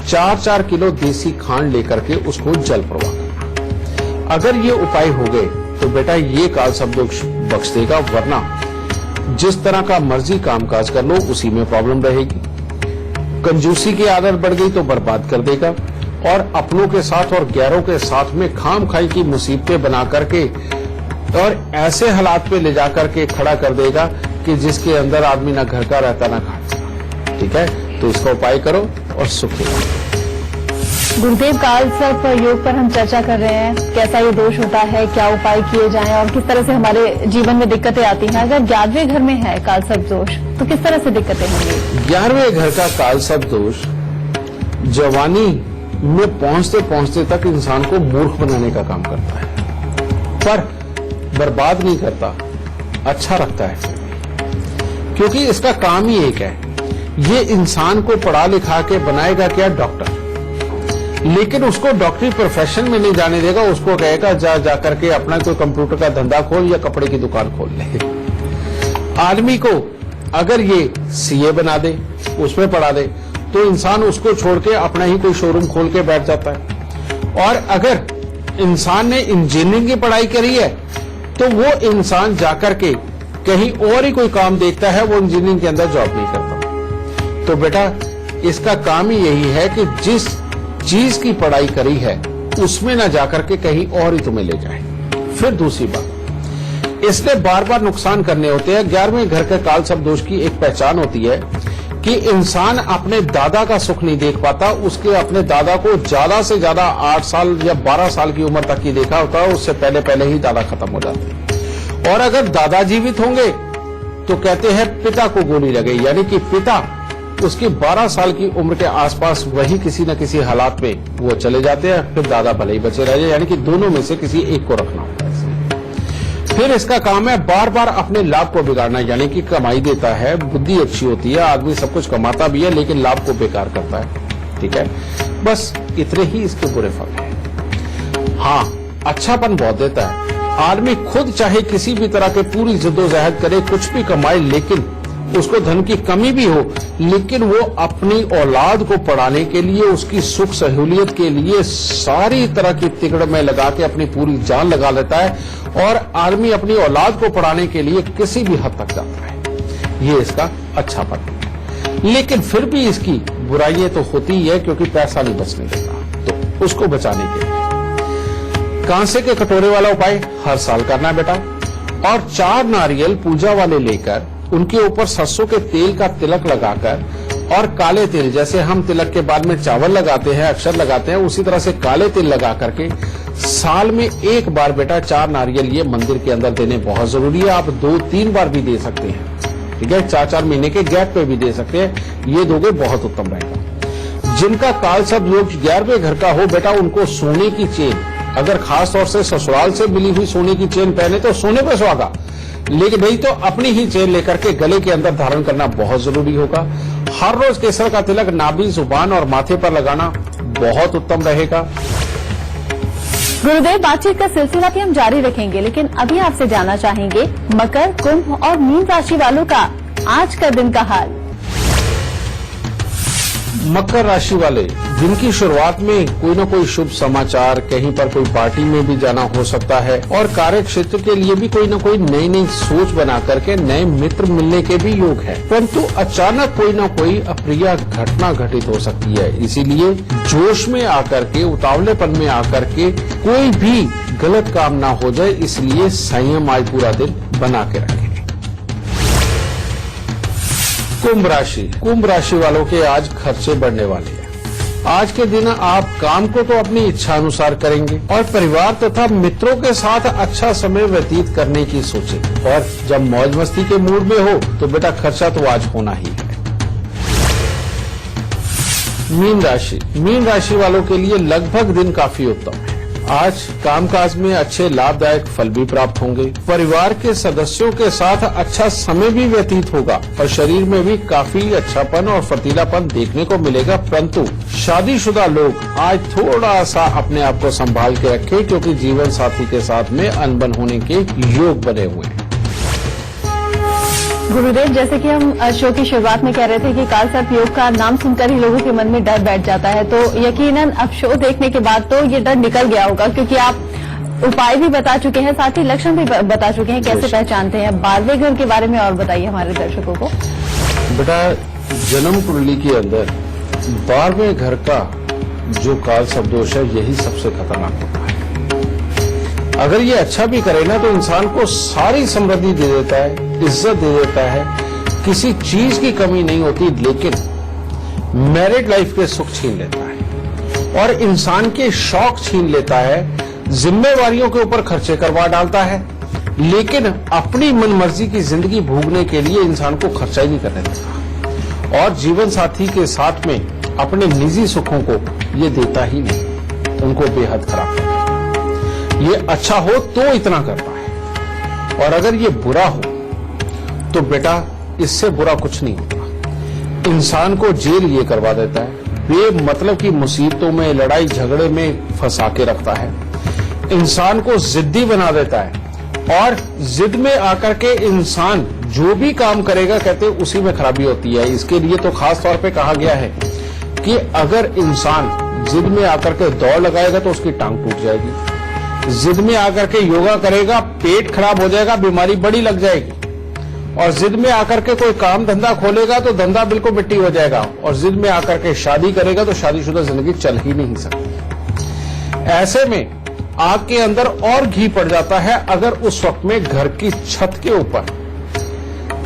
Speaker 2: 4-4 किलो देसी खांड लेकर के उसको जल प्रवाह करना। अगर ये उपाय हो गए तो बेटा ये काल सब दोष बख्श देगा, वरना जिस तरह का मर्जी कामकाज कर लो उसी में प्रॉब्लम रहेगी। कंजूसी की आदत बढ़ गई तो बर्बाद कर देगा, और अपनों के साथ और गैरों के साथ में खाम खाई की मुसीबतें बना करके और ऐसे हालात पे ले जाकर के खड़ा कर देगा कि जिसके अंदर आदमी ना घर का रहता ना खाने का। ठीक है, तो इसका उपाय करो और सुखी रहो।
Speaker 1: गुरुदेव, काल सर्प योग पर हम चर्चा कर रहे हैं। कैसा ये दोष होता है, क्या उपाय किए जाएं और किस तरह से हमारे जीवन में दिक्कतें आती हैं। अगर 11वें घर में है काल सर्प दोष तो किस तरह से दिक्कतें होंगी?
Speaker 2: 11वें घर का काल सर्प दोष जवानी में पहुंचते पहुंचते तक इंसान को मूर्ख बनाने का काम करता है, पर बर्बाद नहीं करता, अच्छा रखता है। क्योंकि इसका काम ही एक है, ये इंसान को पढ़ा लिखा के बनाएगा क्या? डॉक्टर। लेकिन उसको डॉक्टरी प्रोफेशन में नहीं जाने देगा, उसको कहेगा जा करके अपना कोई कंप्यूटर का धंधा खोल या कपड़े की दुकान खोल ले। आदमी को अगर ये सीए बना दे, उसमें पढ़ा दे, तो इंसान उसको छोड़ के अपना ही कोई शोरूम खोल के बैठ जाता है। और अगर इंसान ने इंजीनियरिंग की पढ़ाई करी है तो वो इंसान जाकर के कहीं और ही कोई काम देखता है, वो इंजीनियरिंग के अंदर जॉब नहीं करता। तो बेटा इसका काम ही यही है कि जिस चीज की पढ़ाई करी है उसमें ना जाकर के कहीं और ही तुम्हें ले जाए। फिर दूसरी बात, इसलिए बार बार नुकसान करने होते हैं। 11वें घर के काल सर्प दोष की एक पहचान होती है कि इंसान अपने दादा का सुख नहीं देख पाता। उसके अपने दादा को ज्यादा से ज्यादा 8 साल या 12 साल की उम्र तक ही देखा होता है, उससे पहले पहले ही दादा खत्म हो जाते हैं। और अगर दादा जीवित होंगे तो कहते हैं पिता को गोली लगे, यानी कि पिता उसकी 12 साल की उम्र के आसपास वही किसी न किसी हालात में वो चले जाते हैं, फिर दादा भले ही बचे रह जाए, यानी कि दोनों में से किसी एक को रखना होता है। फिर इसका काम है बार बार अपने लाभ को बिगाड़ना, यानी कि कमाई देता है, बुद्धि अच्छी होती है, आदमी सब कुछ कमाता भी है, लेकिन लाभ को बेकार करता है। ठीक है, बस इतने ही इसके बुरे फल हैं। हाँ, अच्छापन बहुत देता है। आदमी खुद चाहे किसी भी तरह के पूरी जद्दोजहद करे, कुछ भी कमाए, लेकिन उसको धन की कमी भी हो, लेकिन वो अपनी औलाद को पढ़ाने के लिए, उसकी सुख सहूलियत के लिए सारी तरह की तिकड़ में लगा के अपनी पूरी जान लगा लेता है, और आदमी अपनी औलाद को पढ़ाने के लिए किसी भी हद तक जाता है। ये इसका अच्छापन है। लेकिन फिर भी इसकी बुराइयां तो होती ही है, क्योंकि पैसा नहीं बचने देता। तो उसको बचाने के लिए कांसे के कटोरे वाला उपाय हर साल करना बेटा, और 4 नारियल पूजा वाले लेकर उनके ऊपर सरसों के तेल का तिलक लगाकर, और काले तिल, जैसे हम तिलक के बाद में चावल लगाते हैं, अक्षर लगाते हैं, उसी तरह से काले तिल लगा करके साल में एक बार बेटा 4 नारियल ये मंदिर के अंदर देने बहुत जरूरी है। आप 2-3 बार भी दे सकते हैं। ठीक है, 4-4 महीने के गैप पे भी दे सकते हैं, ये दोगे बहुत उत्तम रहेगा। जिनका काल सर्प योग 11वें घर का हो बेटा, उनको सोने की चेन, अगर खास तौर से ससुराल से मिली हुई सोने की चेन पहने तो सोने पे सुहागा, लेकिन नहीं तो अपनी ही चेन लेकर के गले के अंदर धारण करना बहुत जरूरी होगा। हर रोज केसर का तिलक नाभि, जुबान और माथे पर लगाना बहुत उत्तम रहेगा।
Speaker 1: गुरुदेव, बातचीत का सिलसिला भी हम जारी रखेंगे, लेकिन अभी आपसे जानना चाहेंगे मकर, कुंभ और मीन राशि वालों का आज का दिन का हाल।
Speaker 2: मकर राशि वाले, जिनकी शुरुआत में कोई न कोई शुभ समाचार, कहीं पर कोई पार्टी में भी जाना हो सकता है, और कार्य क्षेत्र के लिए भी कोई न कोई नई नई सोच बना करके नए मित्र मिलने के भी योग है। परंतु अचानक कोई न कोई अप्रिय घटना घटित हो सकती है, इसीलिए जोश में आकर के, उतावलेपन में आकर के कोई भी गलत काम ना हो जाए, इसलिए संयम आज पूरा दिन बना के रखें। कुंभ राशि वालों के आज खर्चे बढ़ने वाले हैं। आज के दिन आप काम को तो अपनी इच्छा अनुसार करेंगे, और परिवार तथा मित्रों के साथ अच्छा समय व्यतीत करने की सोचें। और जब मौज मस्ती के मूड में हो तो बेटा खर्चा तो आज होना ही है। मीन राशि वालों के लिए लगभग दिन काफी उत्तम है। आज कामकाज में अच्छे लाभदायक फल भी प्राप्त होंगे। परिवार के सदस्यों के साथ अच्छा समय भी व्यतीत होगा, और शरीर में भी काफी अच्छापन और फर्तीलापन देखने को मिलेगा। परंतु शादीशुदा लोग आज थोड़ा सा अपने आप को संभाल के रखें, क्योंकि जीवन साथी के साथ में अनबन होने के योग बने हुए हैं।
Speaker 1: गुरुदेव, जैसे कि हम शो की शुरुआत में कह रहे थे कि काल सर्प योग का नाम सुनकर ही लोगों के मन में डर बैठ जाता है, तो यकीनन अब शो देखने के बाद तो ये डर निकल गया होगा, क्योंकि आप उपाय भी बता चुके हैं, साथ ही लक्षण भी बता चुके हैं, कैसे पहचानते हैं। 12वें घर के बारे में और बताइए हमारे दर्शकों को।
Speaker 2: बेटा, जन्म कुंडली के अंदर 12वें घर का जो काल सर्प दोष है, यही सबसे खतरनाक होता है। अगर ये अच्छा भी करे ना तो इंसान को सारी समृद्धि दे देता है, इज्जत दे देता है, किसी चीज की कमी नहीं होती, लेकिन मैरिड लाइफ के सुख छीन लेता है और इंसान के शौक छीन लेता है, जिम्मेवारियों के ऊपर खर्चे करवा डालता है, लेकिन अपनी मनमर्जी की जिंदगी भोगने के लिए इंसान को खर्चा ही नहीं करने देता और जीवन साथी के साथ में अपने निजी सुखों को ये देता ही नहीं, उनको बेहद खराब करता है। ये अच्छा हो तो इतना करता है और अगर ये बुरा हो तो बेटा इससे बुरा कुछ नहीं होता। इंसान को जेल ये करवा देता है, बेमतलब की मुसीबतों में, लड़ाई झगड़े में फंसा के रखता है, इंसान को जिद्दी बना देता है और जिद में आकर के इंसान जो भी काम करेगा, कहते उसी में खराबी होती है। इसके लिए तो खास तौर पे कहा गया है कि अगर इंसान जिद में आकर के दौड़ लगाएगा तो उसकी टांग टूट जाएगी, जिद में आकर के योगा करेगा पेट खराब हो जाएगा, बीमारी बड़ी लग जाएगी, और जिद में आकर के कोई काम धंधा खोलेगा तो धंधा बिल्कुल मिट्टी हो जाएगा, और जिद में आकर के शादी करेगा तो शादीशुदा जिंदगी चल ही नहीं सकती। ऐसे में आग के अंदर और घी पड़ जाता है अगर उस वक्त में घर की छत के ऊपर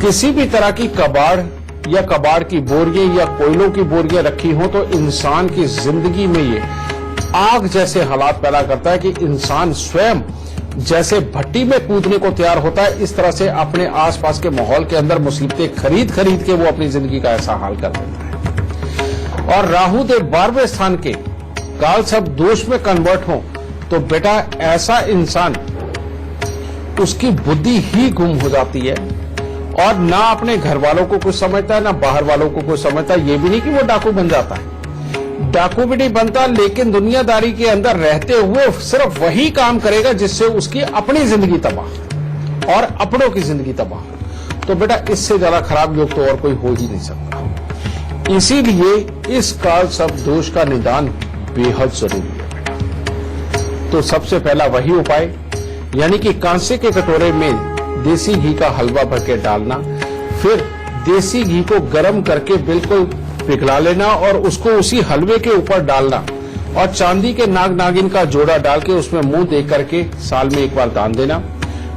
Speaker 2: किसी भी तरह की कबाड़ या कबाड़ की बोरियां या कोयलों की बोरियां रखी हो तो इंसान की जिंदगी में ये आग जैसे हालात पैदा करता है कि इंसान स्वयं जैसे भट्टी में कूदने को तैयार होता है, इस तरह से अपने आसपास के माहौल के अंदर मुसीबतें खरीद खरीद के वो अपनी जिंदगी का ऐसा हाल कर देता है। और राहु देव 12वें स्थान के काल सर्प दोष में कन्वर्ट हो तो बेटा ऐसा इंसान, उसकी बुद्धि ही गुम हो जाती है और ना अपने घर वालों को कुछ समझता है, ना बाहर वालों को कुछ समझता है। ये भी नहीं कि वो डाकू बन जाता है, डाकू भी नहीं बनता, लेकिन दुनियादारी के अंदर रहते हुए सिर्फ वही काम करेगा जिससे उसकी अपनी जिंदगी तबाह और अपनों की जिंदगी तबाह। तो बेटा इससे ज्यादा खराब योग तो और कोई हो ही नहीं सकता। इसीलिए इस काल सर्प दोष का निदान बेहद जरूरी है बेटा। तो सबसे पहला वही उपाय, यानी कि कांसे के कटोरे में देसी घी का हलवा भर के डालना, फिर देसी घी को गर्म करके बिल्कुल पिघला लेना और उसको उसी हलवे के ऊपर डालना और चांदी के नाग नागिन का जोड़ा डाल के उसमें मुंह दे करके साल में एक बार दान देना।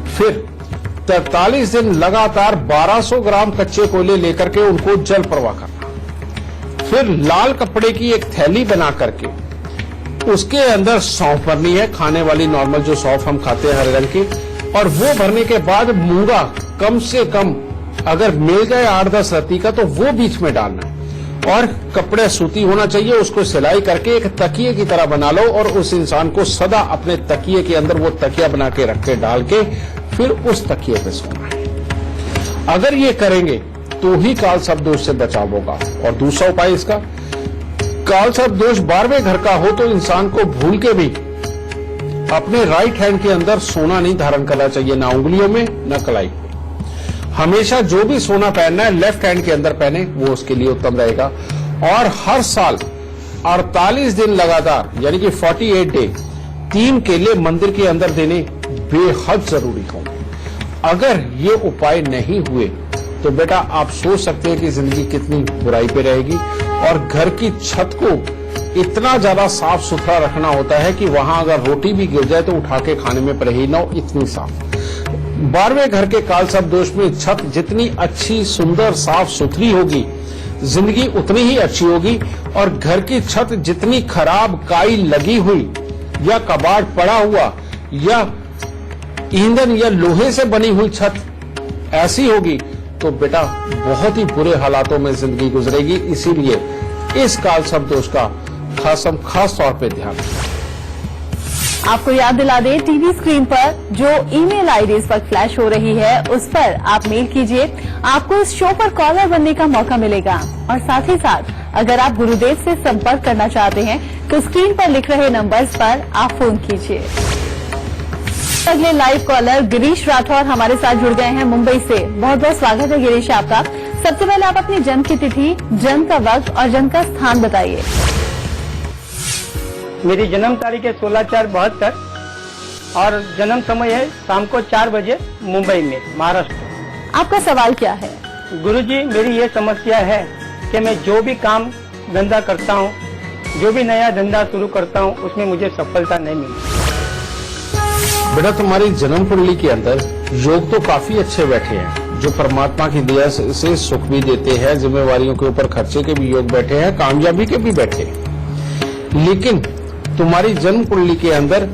Speaker 2: फिर 43 दिन लगातार 1200 ग्राम कच्चे कोयले लेकर के उनको जल प्रवाह करना। फिर लाल कपड़े की एक थैली बना करके उसके अंदर सौंफ भरनी है, खाने वाली नॉर्मल जो सौंफ हम खाते हैं हरे रंग की, और वो भरने के बाद मूंगा कम से कम अगर मिल जाए 8-10 रत्ती का तो वो बीच में डालना है और कपड़े सूती होना चाहिए, उसको सिलाई करके एक तकिए की तरह बना लो और उस इंसान को सदा अपने तकिए के अंदर वो तकिया बना के रख के डाल के फिर उस तकिए पे सोना है। अगर ये करेंगे तो ही काल सर्प दोष से बचाव होगा। और दूसरा उपाय इसका, काल सर्प दोष 12वें घर का हो तो इंसान को भूल के भी अपने राइट हैंड के अंदर सोना नहीं धारण करना चाहिए, ना उंगलियों में ना कलाई पे। हमेशा जो भी सोना पहनना है लेफ्ट हैंड के अंदर पहने, वो उसके लिए उत्तम रहेगा। और हर साल 48 दिन लगातार यानी कि 48 डे 3 केले मंदिर के अंदर देने बेहद जरूरी होंगे। अगर ये उपाय नहीं हुए तो बेटा आप सोच सकते हैं कि जिंदगी कितनी बुराई पे रहेगी। और घर की छत को इतना ज्यादा साफ सुथरा रखना होता है कि वहां अगर रोटी भी गिर जाए तो उठा के खाने में परहेज ना हो, इतनी साफ। 12वें घर के काल सर्प दोष में छत जितनी अच्छी सुंदर साफ सुथरी होगी जिंदगी उतनी ही अच्छी होगी। और घर की छत जितनी खराब काई लगी हुई या कबाड़ पड़ा हुआ या ईंधन या लोहे से बनी हुई छत ऐसी होगी तो बेटा बहुत ही बुरे हालातों में जिंदगी गुजरेगी। इसीलिए इस काल सर्प दोष का खास तौर पे ध्यान रखें।
Speaker 1: आपको याद दिला दें, टीवी स्क्रीन पर जो ईमेल आईडी इस वक्त फ्लैश हो रही है उस पर आप मेल कीजिए, आपको इस शो पर कॉलर बनने का मौका मिलेगा। और साथ ही साथ अगर आप गुरुदेव से संपर्क करना चाहते हैं तो स्क्रीन पर लिख रहे नंबर्स पर आप फोन कीजिए। अगले लाइव कॉलर गिरीश राठौर हमारे साथ जुड़ गए हैं मुंबई से। बहुत बहुत स्वागत है गिरीश आपका। सबसे पहले आप अपनी जन्म की तिथि, जन्म का वक्त और जन्म का स्थान बताइए।
Speaker 4: मेरी जन्म तारीख है 16/4/72 और जन्म समय है शाम को 4 बजे मुंबई में, महाराष्ट्र।
Speaker 1: आपका सवाल क्या है?
Speaker 4: गुरुजी, मेरी ये समस्या है कि मैं जो भी काम धंधा करता हूँ, जो भी नया धंधा शुरू करता हूँ, उसमें मुझे सफलता नहीं मिली।
Speaker 2: बेटा, तुम्हारी जन्म कुंडली के अंदर योग तो काफी अच्छे बैठे हैं, जो परमात्मा की दया से सुख भी देते हैं, जिम्मेवारियों के ऊपर खर्चे के भी योग बैठे हैं, कामयाबी के भी बैठे हैं। लेकिन तुम्हारी जन्म कुंडली के अंदर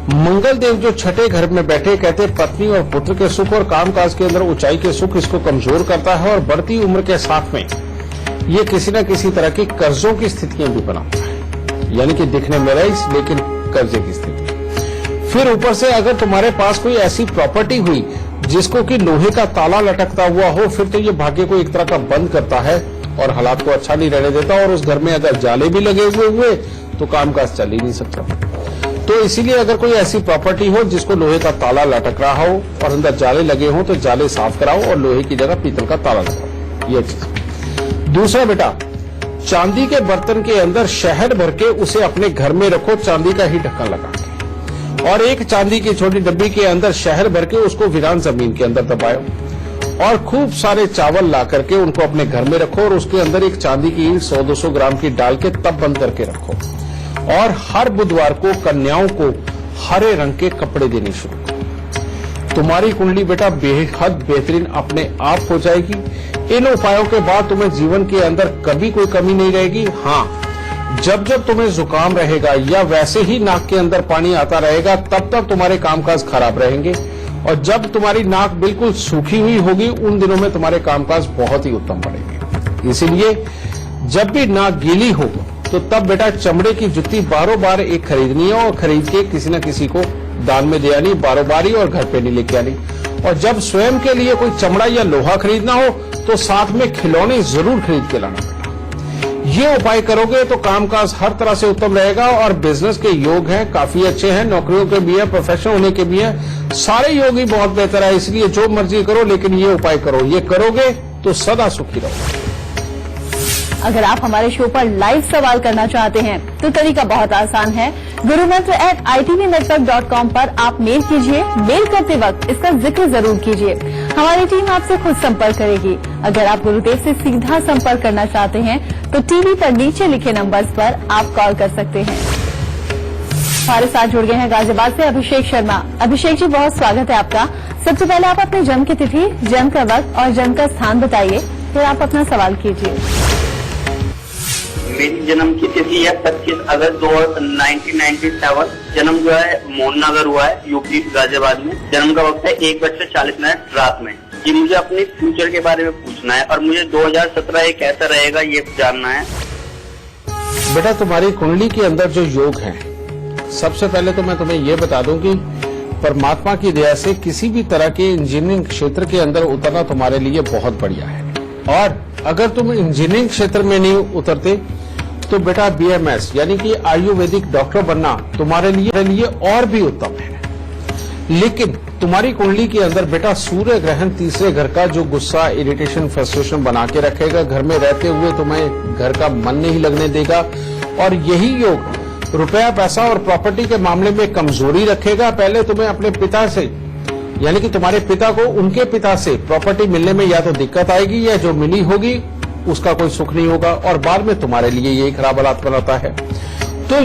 Speaker 2: मंगल देव जो छठे घर में बैठे, कहते पत्नी और पुत्र के सुख और कामकाज के अंदर ऊंचाई के सुख इसको कमजोर करता है और बढ़ती उम्र के साथ में ये किसी न किसी तरह की कर्जों की स्थितियां भी बनाता है, यानी कि दिखने में रईस लेकिन कर्जे की स्थिति। फिर ऊपर से अगर तुम्हारे पास कोई ऐसी प्रॉपर्टी हुई जिसको कि लोहे का ताला लटकता हुआ हो, फिर तो ये भाग्य को एक तरह का बंद करता है और हालात को अच्छा नहीं रहने देता। और उस घर में अगर जाले भी लगे हुए तो कामकाज चल ही नहीं सकता। तो इसीलिए अगर कोई ऐसी प्रॉपर्टी हो जिसको लोहे का ताला लटक रहा हो और अंदर जाले लगे हो, तो जाले साफ कराओ और लोहे की जगह पीतल का ताला लगाओ। ये चीज। दूसरा बेटा, चांदी के बर्तन के अंदर शहद भर के उसे अपने घर में रखो, चांदी का ही ढक्कन लगा के, और एक चांदी की छोटी डब्बी के अंदर शहद भर के उसको वीरान जमीन के अंदर दबाओ और खूब सारे चावल ला करके उनको अपने घर में रखो और उसके अंदर एक चांदी की 100-200 ग्राम की डाल के तब बंद करके रखो। और हर बुधवार को कन्याओं को हरे रंग के कपड़े देने शुरू करो। तुम्हारी कुंडली बेटा बेहद बेहतरीन अपने आप हो जाएगी। इन उपायों के बाद तुम्हें जीवन के अंदर कभी कोई कमी नहीं रहेगी। हाँ, जब जब तुम्हें जुकाम रहेगा या वैसे ही नाक के अंदर पानी आता रहेगा, तब तक तुम्हारे कामकाज खराब रहेंगे। और जब तुम्हारी नाक बिल्कुल सूखी हुई होगी, उन दिनों में तुम्हारे कामकाज बहुत ही उत्तम बढ़ेंगे। इसीलिए जब भी नाक गीली हो तो तब बेटा चमड़े की जुत्ती बार एक खरीदनी है और खरीद के किसी न किसी को दान में दे आनी, बारी और घर पे नहीं लेके आनी। और जब स्वयं के लिए कोई चमड़ा या लोहा खरीदना हो तो साथ में खिलौने जरूर खरीद के लाना। ये उपाय करोगे तो कामकाज हर तरह से उत्तम रहेगा और बिजनेस के योग हैं, काफी अच्छे हैं, नौकरियों के भी है, प्रोफेशनल होने के भी है, सारे योग ही बहुत बेहतर है। इसलिए जो मर्जी करो, लेकिन ये उपाय करो। ये करोगे तो सदा सुखी रहोगे।
Speaker 1: अगर आप हमारे शो पर लाइव सवाल करना चाहते हैं तो तरीका बहुत आसान है। gurumantra@itvnetwork.com पर आप मेल कीजिए। मेल करते वक्त इसका जिक्र जरूर कीजिए। हमारी टीम आपसे खुद संपर्क करेगी। अगर आप गुरुदेव से सीधा संपर्क करना चाहते हैं तो टीवी पर नीचे लिखे नंबर्स पर आप कॉल कर सकते हैं। हमारे साथ जुड़ गए हैं गाजियाबाद से अभिषेक शर्मा। अभिषेक जी, बहुत स्वागत है आपका। सबसे पहले आप अपने जन्म की तिथि, जन्म का वक्त और जन्म का स्थान बताइए, फिर आप अपना सवाल कीजिए।
Speaker 5: मेरी जन्म की तिथि है 25 अगस्त 1997। जन्म जो है मोहननगर हुआ है, यूपी गाजियाबाद में। जन्म का वक्त है 1:40 रात में। जी, मुझे अपने फ्यूचर के बारे में पूछना है और मुझे 2017 कैसा रहेगा ये जानना है।
Speaker 2: बेटा, तुम्हारी कुंडली के अंदर जो योग है, सबसे पहले तो मैं तुम्हें ये बता दूं कि परमात्मा की दया से किसी भी तरह के इंजीनियरिंग क्षेत्र के अंदर उतरना तुम्हारे लिए बहुत बढ़िया है। और अगर तुम इंजीनियरिंग क्षेत्र में नहीं उतरते तो बेटा BMS यानी कि आयुर्वेदिक डॉक्टर बनना तुम्हारे लिए और भी उत्तम है। लेकिन तुम्हारी कुंडली के अंदर बेटा सूर्य ग्रहण तीसरे घर का जो गुस्सा, इरिटेशन, फ्रस्ट्रेशन बना के रखेगा, घर में रहते हुए तुम्हें घर का मन नहीं लगने देगा। और यही योग रुपया, पैसा और प्रॉपर्टी के मामले में कमजोरी रखेगा। पहले तुम्हें अपने पिता से यानी कि तुम्हारे पिता को उनके पिता से प्रॉपर्टी मिलने में या तो दिक्कत आएगी या जो मिली होगी उसका कोई सुख नहीं होगा और बाद में तुम्हारे लिए यही खराब हालात बनाता है। तो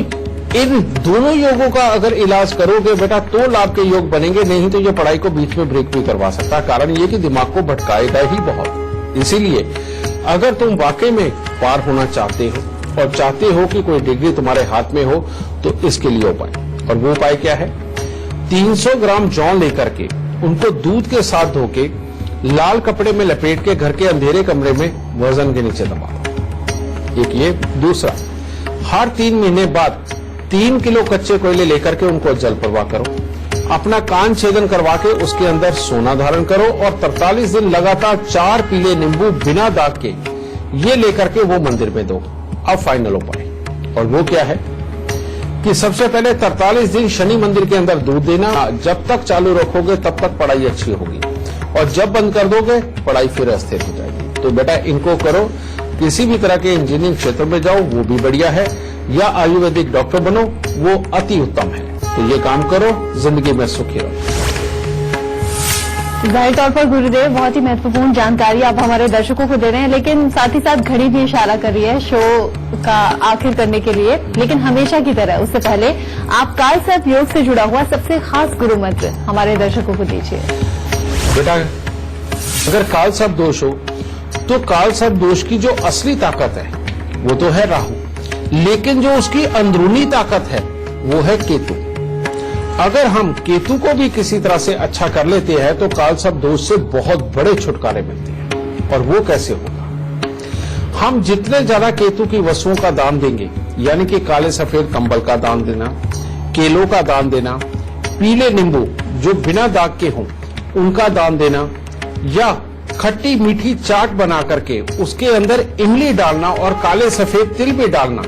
Speaker 2: इन दोनों योगों का अगर इलाज करोगे बेटा तो लाभ के योग बनेंगे, नहीं तो ये पढ़ाई को बीच में ब्रेक भी करवा सकता है। कारण ये कि दिमाग को भटकाएगा ही बहुत। इसीलिए अगर तुम वाकई में पार होना चाहते हो और चाहते हो कि कोई डिग्री तुम्हारे हाथ में हो तो इसके लिए उपाय, और वो उपाय क्या है, 300 ग्राम जौ लेकर के उनको दूध के साथ धोके लाल कपड़े में लपेट के घर के अंधेरे कमरे में वजन के नीचे दबा दो। एक ये। दूसरा, हर 3 महीने बाद 3 किलो कच्चे कोयले लेकर के उनको जल प्रवाह करो। अपना कान छेदन करवा के उसके अंदर सोना धारण करो और 43 दिन लगातार 4 पीले नींबू बिना दाग के ये लेकर के वो मंदिर में दो। अब फाइनल उपाय, और वो क्या है कि सबसे पहले 43 दिन शनि मंदिर के अंदर दूध देना। जब तक चालू रखोगे तब तक पढ़ाई अच्छी होगी, और जब बंद कर दोगे पढ़ाई फिर अस्थिर हो जाएगी। तो बेटा इनको करो। किसी भी तरह के इंजीनियरिंग क्षेत्र में जाओ, वो भी बढ़िया है, या आयुर्वेदिक डॉक्टर बनो, वो अति उत्तम है। तो ये काम करो, जिंदगी में सुखी रहो।
Speaker 1: जाहिर तौर पर गुरुदेव बहुत ही महत्वपूर्ण जानकारी आप हमारे दर्शकों को दे रहे हैं, लेकिन साथ ही साथ घड़ी भी इशारा कर रही है शो का आखिर करने के लिए। लेकिन हमेशा की तरह उससे पहले आप काल सर्प योग से जुड़ा हुआ सबसे खास गुरु मंत्र हमारे दर्शकों को दीजिए।
Speaker 2: बेटा अगर काल सर्प दोष हो तो काल सर्प दोष की जो असली ताकत है वो तो है राहु, लेकिन जो उसकी अंदरूनी ताकत है वो है केतु। अगर हम केतु को भी किसी तरह से अच्छा कर लेते हैं तो काल सर्प दोष से बहुत बड़े छुटकारे मिलते हैं। और वो कैसे होगा? हम जितने ज्यादा केतु की वस्तुओं का दान देंगे, यानी कि काले सफेद कंबल का दान देना, केलों का दान देना, पीले नींबू जो बिना दाग के हों उनका दान देना, या खट्टी मीठी चाट बना करके उसके अंदर इमली डालना और काले सफेद तिल भी डालना,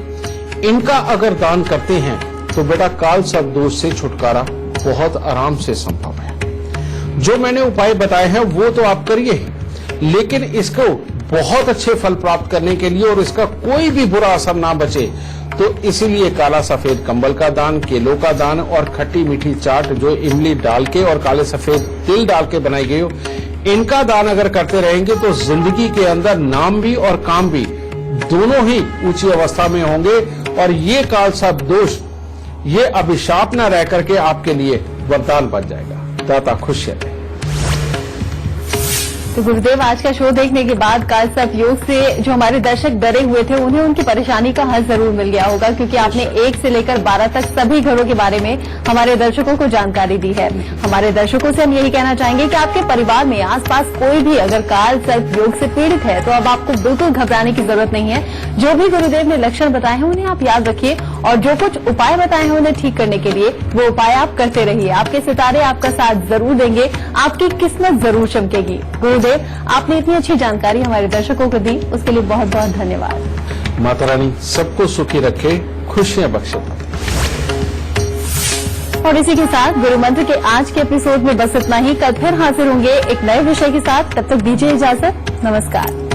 Speaker 2: इनका अगर दान करते हैं तो बेटा काल सर्प दोष से छुटकारा बहुत आराम से संभव है। जो मैंने उपाय बताए हैं वो तो आप करिए ही, लेकिन इसको बहुत अच्छे फल प्राप्त करने के लिए और इसका कोई भी बुरा असर ना बचे, तो इसीलिए काला सफेद कंबल का दान, केलों का दान और खट्टी मीठी चाट जो इमली डाल के और काले सफेद तिल डाल के बनाई गई हो, इनका दान अगर करते रहेंगे तो जिंदगी के अंदर नाम भी और काम भी दोनों ही ऊंची अवस्था में होंगे। और ये काल सर्प दोष, ये अभिशाप न रह करके आपके लिए वरदान बन जाएगा। दाता खुश रहे।
Speaker 1: तो गुरुदेव आज का शो देखने के बाद काल सर्प योग से जो हमारे दर्शक डरे हुए थे उन्हें उनकी परेशानी का हल जरूर मिल गया होगा, क्योंकि आपने 1 से लेकर 12 तक सभी घरों के बारे में हमारे दर्शकों को जानकारी दी है। हमारे दर्शकों से हम यही कहना चाहेंगे कि आपके परिवार में आसपास कोई भी अगर काल सर्प योग से पीड़ित है तो अब आपको बिल्कुल घबराने की जरूरत नहीं है। जो भी गुरुदेव ने लक्षण बताए हैं उन्हें आप याद रखिए, और जो कुछ उपाय बताए हैं उन्हें ठीक करने के लिए वो उपाय आप करते रहिए। आपके सितारे आपका साथ जरूर देंगे, आपकी किस्मत जरूर चमकेगी। गुरुदेव आपने इतनी अच्छी जानकारी हमारे दर्शकों को दी, उसके लिए बहुत बहुत धन्यवाद।
Speaker 2: माता रानी सबको सुखी रखे, खुशियां बख्शे।
Speaker 1: और इसी के साथ गुरु मंत्र के आज के एपिसोड में बस इतना ही। कल फिर हाजिर होंगे एक नए विषय के साथ। तब तक दीजिए इजाजत। नमस्कार।